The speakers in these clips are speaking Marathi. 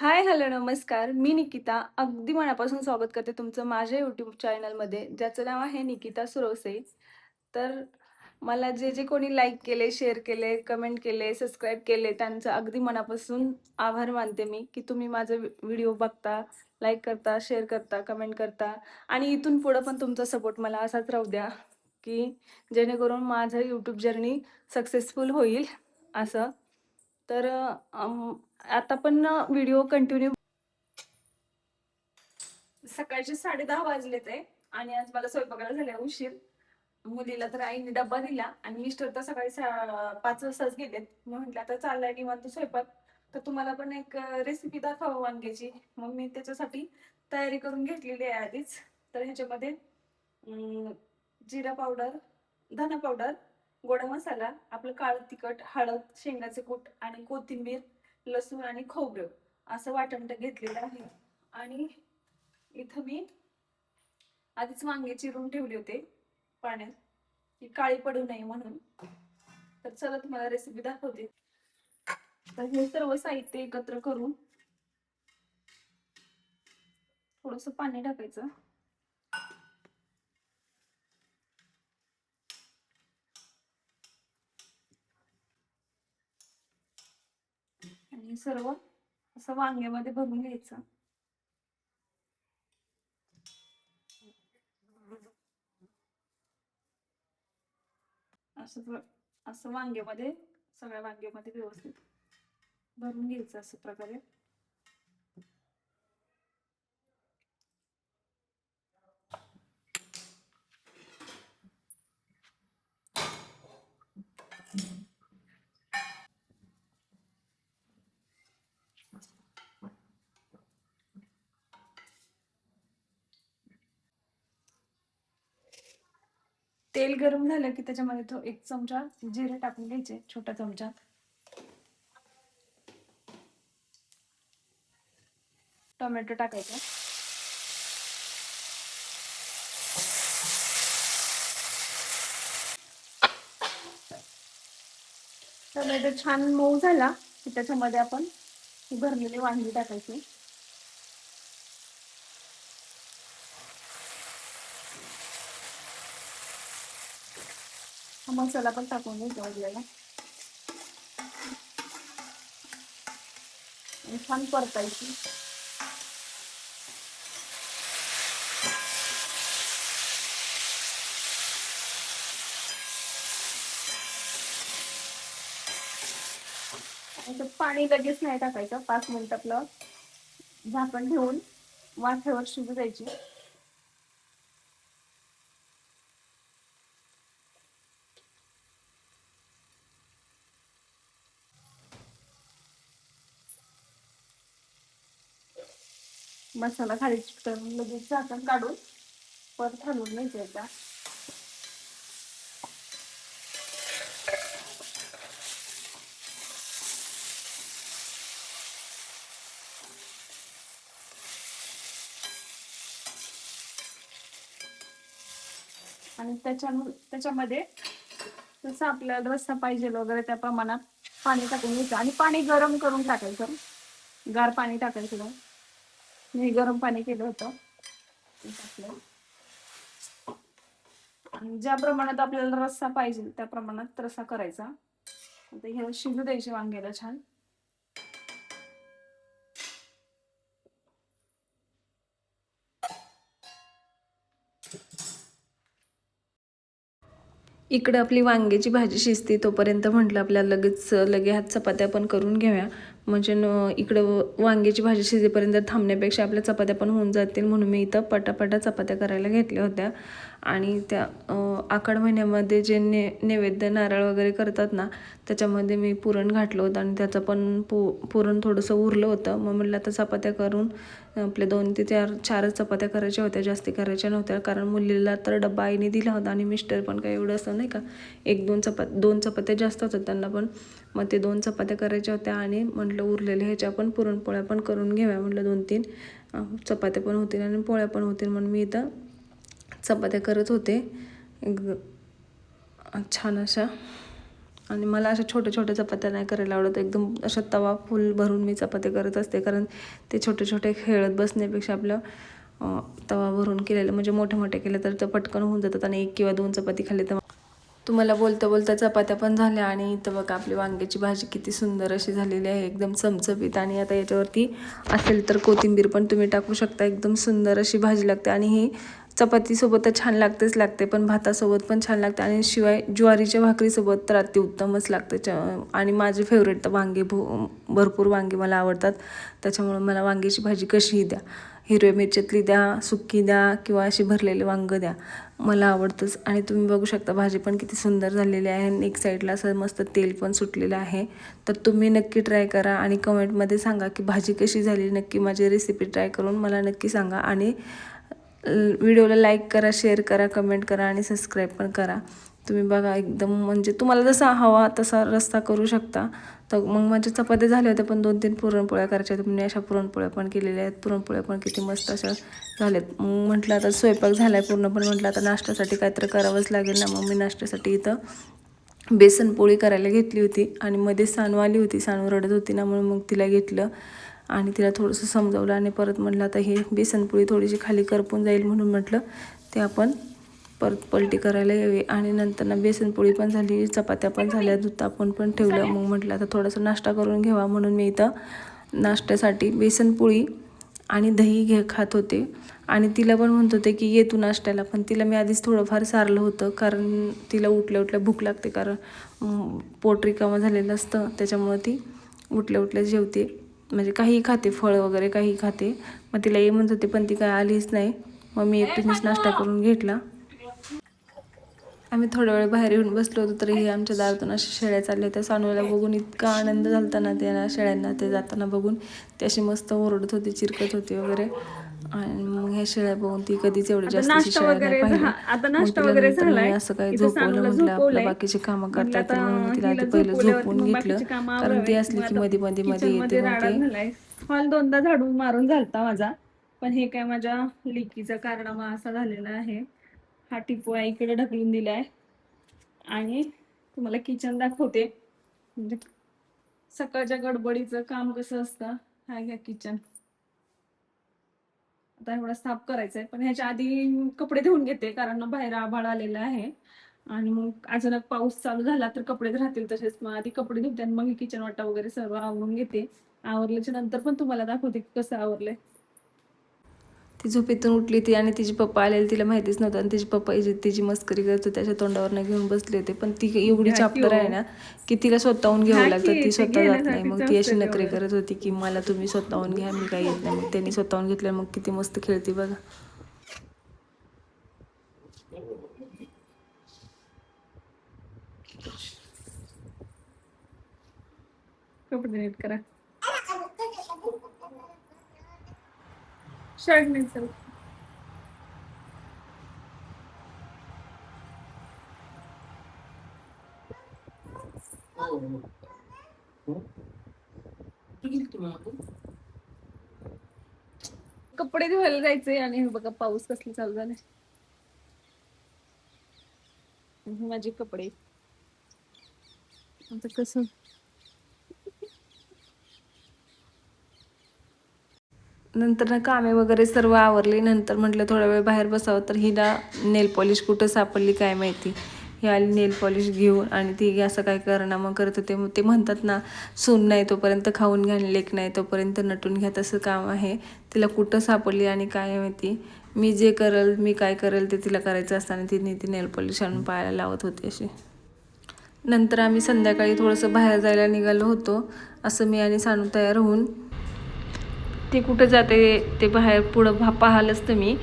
हाय, हॅलो, नमस्कार. मी निकिता. अगदी मनापासून स्वागत करते तुमचं माझ्या यूट्यूब चॅनलमध्ये, ज्याचं नाव आहे निकिता सुरवसे. तर मला जे कोणी लाईक केले, शेअर केले, कमेंट केले, सबस्क्राईब केले, त्यांचं अगदी मनापासून आभार मानते मी, की तुम्ही माझे व्हिडिओ बघता, लाईक करता, शेअर करता, कमेंट करता आणि इथून पुढं पण तुमचा सपोर्ट मला असाच राहू द्या, की जेणेकरून माझं यूट्यूब जर्नी सक्सेसफुल होईल असं. तर आता पण व्हिडिओ कंटिन्यू. सकाळचे 10:30 वाजलेत आहे आणि आज मला स्वयंपाकाला झाले उशीर. मुलीला तर आईने डब्बा दिला आणि मिस्टर तर सकाळी 5 वाजताच गेलेत. मग म्हटलं आता चाललाय निवांत स्वयंपाक, तर तुम्हाला पण एक रेसिपी दाखवावं वांग्याची. मग मी त्याच्यासाठी तयारी करून घेतलेली आहे आधीच. तर ह्याच्यामध्ये अं, जिरा पावडर, धना पावडर, गोडा मसाला, आपलं काळं तिखट, हळद, शेंगाचे कूट आणि कोथिंबीर, लसूण आणि खोबरं असं वाटण घेतलेलं आहे. आणि इथं मी आधीच वांगे चिरून ठेवले होते पाण्यात, की काळी पडू नये म्हणून. तर चला तुम्हाला रेसिपी दाखवते. तर हे सर्व साहित्य एकत्र करून थोडस पाणी टाकायचं आणि सर्व असं वांग्यामध्ये भरून घ्यायचं. असं असं वांग्यामध्ये, सगळ्या वांग्यामध्ये व्यवस्थित भरून घ्यायचं असं प्रकारे. तेल गरम झालं की त्याच्यामध्ये तो 1 चमचा जिरे टाकून घ्यायचे, छोटा चमचा. टोमॅटो टाकायचा. टोमॅटो छान मऊ झाला की त्याच्यामध्ये आपण ही भरलेली वांगी टाकायची. हा मसाला पण टाकून घ्यायचा आपल्याला आणि छान परतायची. आणि पाणी लगेच नाही टाकायचं. 5 मिनिट आपलं झाकण ठेवून वाफेवर शिजू द्यायची. मसाला खाली चिकटून लगेच झाकण काढून परत हलवून घ्यायचं एकदा. आणि त्याच्यामध्ये जसं आपल्याला रस्सा पाहिजे वगैरे त्या प्रमाणात पाणी टाकून घ्यायचं आणि पाणी गरम करून टाकायचं. गार पाणी टाकायचं नाही. मी गरम पाणी केलं होतं ते टाकलं. आणि ज्या प्रमाणात आपल्याला रस्सा पाहिजे त्या प्रमाणात रस्सा करायचा. आता हे शिजू द्यायचे वांग्याला छान. इकडं आपली वांग्याची भाजी शिजते तोपर्यंत म्हटलं आपल्याला लगे हात चपात्या पण करून घेऊया. म्हणजे इकडं वांग्याची भाजी शिजेपर्यंत थांबण्यापेक्षा आपल्या चपात्या पण होऊन जातील, म्हणून मी इथं पटापटा चपात्या करायला घेतल्या होत्या. आणि त्या आखाड महिन्यामध्ये जे नैवेद्य नारळ वगैरे करतात ना, त्याच्यामध्ये मी पुरण घातलं होतं आणि त्याचं पण पुरण थोडंसं उरलं होतं. मग म्हटलं आता चपात्या करून आपल्या 2 ते 4च चपात्या करायच्या होत्या, जास्ती करायच्या नव्हत्या. कारण मुलीला तर डब्बा आईने दिला होता आणि मिस्टर पण काही एवढं असं नाही का, 2 चपात्या जास्त होतात त्यांना पण. मग ते 2 चपात्या करायच्या होत्या आणि म्हटलं उरलेल्या ह्याच्या पण पुरणपोळ्या पण करून घेऊया. म्हटलं 2-3 चपात्या पण होतील आणि पोळ्या पण होतील, म्हणून मी इथं चपात्या करत होते छान अशा. आणि मला अशा छोट्या छोट्या चपात्या नाही करायला आवडत, एकदम अशा तवा फुल भरून मी चपात्या करत असते, कारण ते छोटे छोटे खेळत बसण्यापेक्षा आपलं तवा भरून केलेलं म्हणजे मोठे मोठे केले तर ते पटकन होऊन जातात आणि 1 किंवा 2 चपाती खाल्ली तर. तुम्हाला बोलता बोलता चपात्या पण झाल्या आणि इथं बघा आपली वांग्याची भाजी किती सुंदर अशी झालेली आहे, एकदम चमचमीत. आणि आता याच्यावरती असेल तर कोथिंबीर पण तुम्ही टाकू शकता, एकदम सुंदर अशी भाजी लागते. आणि ही चपातीसोबत तर छान लागतेच लागते, पण भातासोबत पण छान लागते आणि शिवाय ज्वारीच्या भाकरीसोबत तर अतिउत्तमच लागते. आणि माझे फेवरेट तर वांगे, भरपूर वांगे मला आवडतात, त्याच्यामुळे मला वांग्याची भाजी कशीही द्या, हिरव्या मिरच्यातली द्या, सुक्की द्या किंवा अशी भरलेले वांगं द्या, मला आवडतंच. आणि तुम्ही बघू शकता भाजी पण किती सुंदर झालेली आहे आणि एक साईडला असं मस्त तेल पण सुटलेलं आहे. तर तुम्ही नक्की ट्राय करा आणि कमेंटमध्ये सांगा की भाजी कशी झाली. नक्की माझी रेसिपी ट्राय करून मला नक्की सांगा आणि व्हिडिओला लाईक करा, शेअर करा, कमेंट करा आणि सबस्क्राईब पण करा. तुम्ही बघा एकदम म्हणजे तुम्हाला जसा हवा तसा रस्सा करू शकता. तर मग माझ्या चपात्या झाल्या होत्या, पण 2-3 पुरणपोळ्या करायच्या होत्या, मी अशा पुरणपोळ्या पण केलेल्या आहेत. पुरणपोळ्या पण किती मस्त अशा झाल्यात. मग म्हटलं आता स्वयंपाक झाला आहे पूर्ण, पण म्हटलं आता नाश्त्यासाठी काहीतरी करावंच लागेल ना. मग मी नाश्त्यासाठी इथं बेसन पोळी करायला घेतली होती आणि मध्ये सानू आली होती, सानू रडत होती ना, म्हणून मग तिला घेतलं आणि तिला थोडंसं समजावलं आणि परत म्हटलं आता हे बेसनपोळी थोडीशी खाली करपून जाईल, म्हणून म्हटलं ते आपण परत पलटी करायला यावी. आणि नंतर ना बेसनपोळी पण झाली, चपात्या पण झाल्या, दूध तापवून पण ठेवलं. मग म्हटलं आता थोडासा नाश्ता करून घ्यावा, म्हणून मी इथं नाश्त्यासाठी बेसनपोळी आणि दही खात होते. आणि तिला पण म्हणत होते की ये तू नाश्त्याला, पण तिला मी आधीच थोडंफार सारलं होतं, कारण तिला उठल्या उठल्या भूक लागते, कारण पोट रिकामं झालेलं असतं, त्याच्यामुळं ती उठल्या उठल्या जेवते, म्हणजे काहीही खाते, फळ वगैरे काही खाते. मग तिला ये म्हणत होते, पण ती काय आलीच नाही. मग मी एकटीनेच नाश्ता करून घेतला. आम्ही थोडा वेळ बाहेर येऊन बसलो होतो, तरी हे आमच्या दारातून अशा शेळ्या चालल्या होत्या. सानूला बघून इतका आनंद झाला ना त्या शेळ्यांना, ते जाताना बघून ते अशी मस्त ओरडत होती, चिरकत होती वगैरे. आणि मग ह्या शेळ्या बघून ती कधीच एवढी आता जास्तीची नाश्ता शेळ्या नाही वगैरे पाहिल्या. आता मग नाश्ता तिला वगैरे नंतर मी झालाय. असं काही इथं झोपवलं, सानूला म्हटलं आपलं झोपवलंय. बाकीचे कामं म्हटलं करता आता येतील, म्हणून मी तिला हिला आधी पहिलं झोपवल्यावरती झोपवून मग घेतलं, बाकीची कामं कारण ती आवरावे. असली मग की आता मध्ये मध्ये मध्ये किचन येते मध्ये मग राडा ते. झालाय. हॉल 2दा झाडून मारून झालता माझा, पण हे काय माझ्या लेकीचा कारनामा असा झालेला आहे. हा टिपू आईकडे ढकलून दिलाय आणि तुम्हाला किचन दाखवते. म्हणजे सकाळच्या गडबडीचं काम कसं असतं. हा घ्या किचन. आता एवढा साफ करायचा आहे, पण ह्याच्या आधी कपडे धुवून घेते, कारण बाहेर आभाळ आलेला आहे आणि मग अचानक पाऊस चालू झाला तर कपडे राहतील तसेच. मग आधी कपडे धुते आणि मग किचन वाटा वगैरे सर्व आवरून घेते. आवरल्याच्या नंतर पण तुम्हाला दाखवते कसं आवरलंय. ती झोपेतून उठली ती आणि तिचे पप्पा आलेले तिला माहितीच नव्हतं, आणि तिचे पप्पा तिची मस्करी करत होते, त्याच्या तोंडावर घेऊन बसले होते. पण ती एवढी घ्या की चाप्टर आहे ओ. ना की तिला स्वतःहून घ्या घ्यावं लागतं, की ती ते स्वतः जात नाही. घेण्यासाठीच मग ती अशी असतं नखरे तेवढं. करत होती की मला तुम्ही स्वतःहून घ्या, मी काही येत नाही. मग त्यांनी स्वतःहून घेतलं, मग किती मस्त खेळते बघा. कपडे नीट करा. शर्ट नाही चल. कपडे धुवायला जायचे आणि हे बघा पाऊस कसला चालू झालाय. माझे कपडे आता कसं. नंतर ना कामे वगैरे सर्व आवरली. नंतर म्हटलं थोडा वेळ बाहेर बसावं, तर हिला नेल पॉलिश कुठं सापडली काय माहिती. ही आली नेल पॉलिश घेऊन आणि ती असं काय करणं मग करत होते. ते म्हणतात ना, सून नाही तोपर्यंत खाऊन घ्या, लेक नाही तोपर्यंत नटून घ्या, तसं काम आहे. तिला कुठं सापडली आणि काय माहिती. मी जे करेल, मी काय करेल ते तिला करायचं असताना ती नेल पॉलिश आणून पायाला लावत होती अशी. नंतर आम्ही संध्याकाळी थोडंसं बाहेर जायला निघालो होतो. असं मी आणि सानू तयार होऊन. ती कुठं जाते ते बाहेर पुढं पाहालच तुम्ही.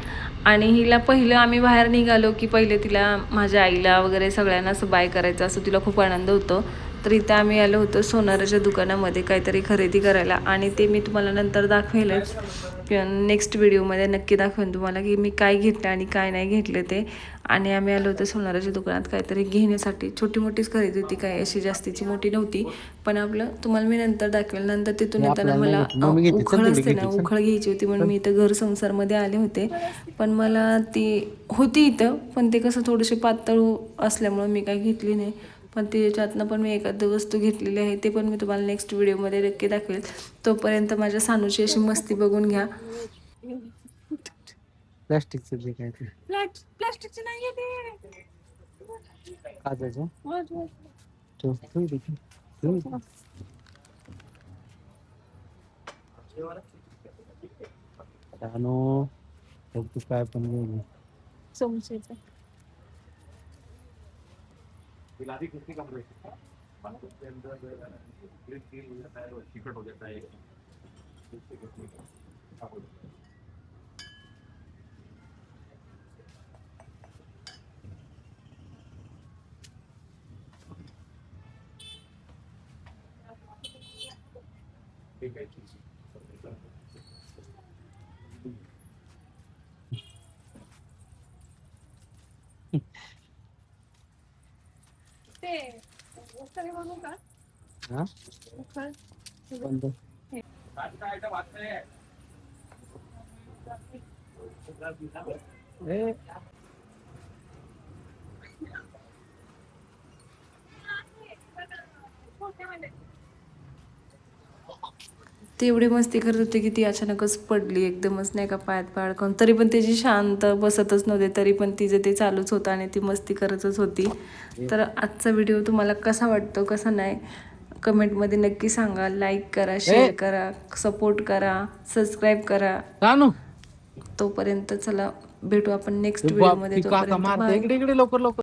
आणि हिला पहिलं आम्ही बाहेर निघालो की पहिले तिला माझ्या आईला वगैरे सगळ्यांना असं बाय करायचं, असं तिला खूप आनंद होतो. तर इथं आम्ही आलो होतो सोनाराच्या दुकानामध्ये काहीतरी खरेदी करायला, आणि ते मी तुम्हाला नंतर दाखवेलच. नेक्स्ट व्हिडिओमध्ये नक्की दाखवेन तुम्हाला की मी काय घेतलं आणि काय नाही घेतलं ते. आणि आम्ही आलो होतो सोनाराच्या दुकानात काहीतरी घेण्यासाठी. छोटी मोठीच खरेदी होती, काय अशी जास्तीची मोठी नव्हती. पण आपलं तुम्हाला मी नंतर दाखवेल. नंतर तिथून येताना मला उखळ असते ना, उखळ घ्यायची होती, म्हणून मी इथं घर संसारमध्ये आले होते. पण मला ती होती इथं, पण ते कसं थोडेसे पातळ असल्यामुळं मी काही घेतली नाही. पण त्याच्यातनं पण मी एखादी वस्तू घेतलेली आहे, ते पण मी तुम्हाला नेक्स्ट व्हिडिओमध्ये नक्की दाखवेल. तोपर्यंत माझ्या सानूची अशी मस्ती बघून घ्या. प्लास्टिकचं जे काय ते प्लास्टिकचे नाहीये ते. काचाचं वर, वर. ठेवतो देखील ठेवू. त्यानो तू काय पण नाही समोसेचं. ते उखाणे बनवू का? हा उखाणे. कोणतं? ए, ती एवढी मस्ती करत होती की ती अचानकच पडली एकदमच, नाही का, पायात पाय अडकवून. तरी पण त्याची शांत बसतच नव्हते, तरी पण तिचं ते चालूच होतं आणि ती मस्ती करतच होती. तर आजचा व्हिडिओ तुम्हाला कसा वाटतो कसा नाही कमेंटमध्ये नक्की सांगा. लाईक करा, शेअर करा, सपोर्ट करा, सबस्क्राईब करा. रानू तोपर्यंत चला भेटू आपण नेक्स्ट बाप व्हिडिओमध्ये. ती काका तोपर्यंत मारते बाय. इकडे इकडे लवकर लवकर.